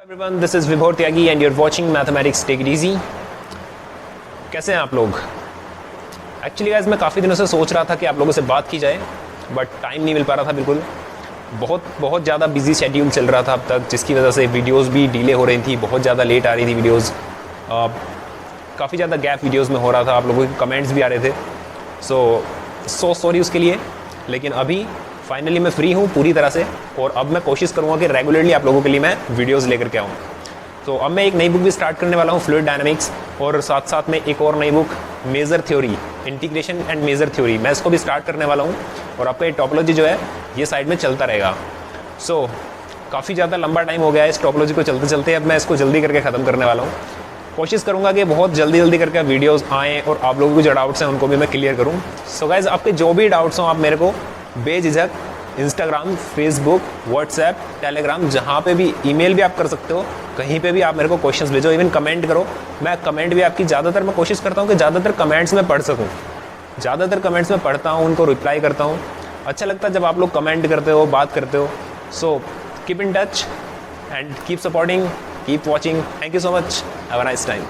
everyone, this is Vibhor Tyagi and you're watching Mathematics Take It Easy। कैसे हैं आप लोग? एक्चुअली गाइस मैं काफ़ी दिनों से सोच रहा था कि आप लोगों से बात की जाए, बट टाइम नहीं मिल पा रहा था। बिल्कुल बहुत ज़्यादा बिजी शेड्यूल चल रहा था अब तक, जिसकी वजह से वीडियोस भी डिले हो रही थी, बहुत ज़्यादा लेट आ रही थी वीडियोस, काफ़ी ज़्यादा गैप वीडियोस में हो रहा था, आप लोगों के कमेंट्स भी आ रहे थे। सो सॉरी उसके लिए। लेकिन अभी फाइनली मैं फ्री हूँ पूरी तरह से, और अब मैं कोशिश करूँगा कि रेगुलरली आप लोगों के लिए मैं वीडियोस लेकर के आऊँ। तो अब मैं एक नई बुक भी स्टार्ट करने वाला हूँ, फ्लूइड डायनामिक्स, और साथ साथ में एक और नई book measure theory, integration and measure theory, मैं इसको भी स्टार्ट करने वाला हूँ। और आपका ये टॉपोलॉजी जो है ये साइड में चलता रहेगा। सो काफ़ी ज़्यादा लंबा टाइम हो गया है इस टॉपोलॉजी को चलते चलते, अब मैं इसको जल्दी करके ख़त्म करने वाला हूँ। कोशिश करूँगा कि बहुत जल्दी करके वीडियोस आएँ और आप लोगों के जो डाउट्स हैं उनको भी मैं क्लियर करूँ। सो गाइज, आपके जो भी डाउट्स हों आप मेरे को बेझिझक इंस्टाग्राम, फेसबुक, व्हाट्सएप, टेलीग्राम, जहाँ पे भी, ईमेल भी आप कर सकते हो, कहीं पे भी आप मेरे को क्वेश्चंस भेजो, इवन कमेंट करो। मैं कमेंट भी आपकी ज़्यादातर मैं कोशिश करता हूँ कि ज़्यादातर कमेंट्स में पढ़ सकूँ, ज़्यादातर कमेंट्स में पढ़ता हूँ, उनको रिप्लाई करता हूँ। अच्छा लगता है जब आप लोग कमेंट करते हो, बात करते हो। So keep in touch and keep supporting, keep watching. Thank you so much, have a nice time.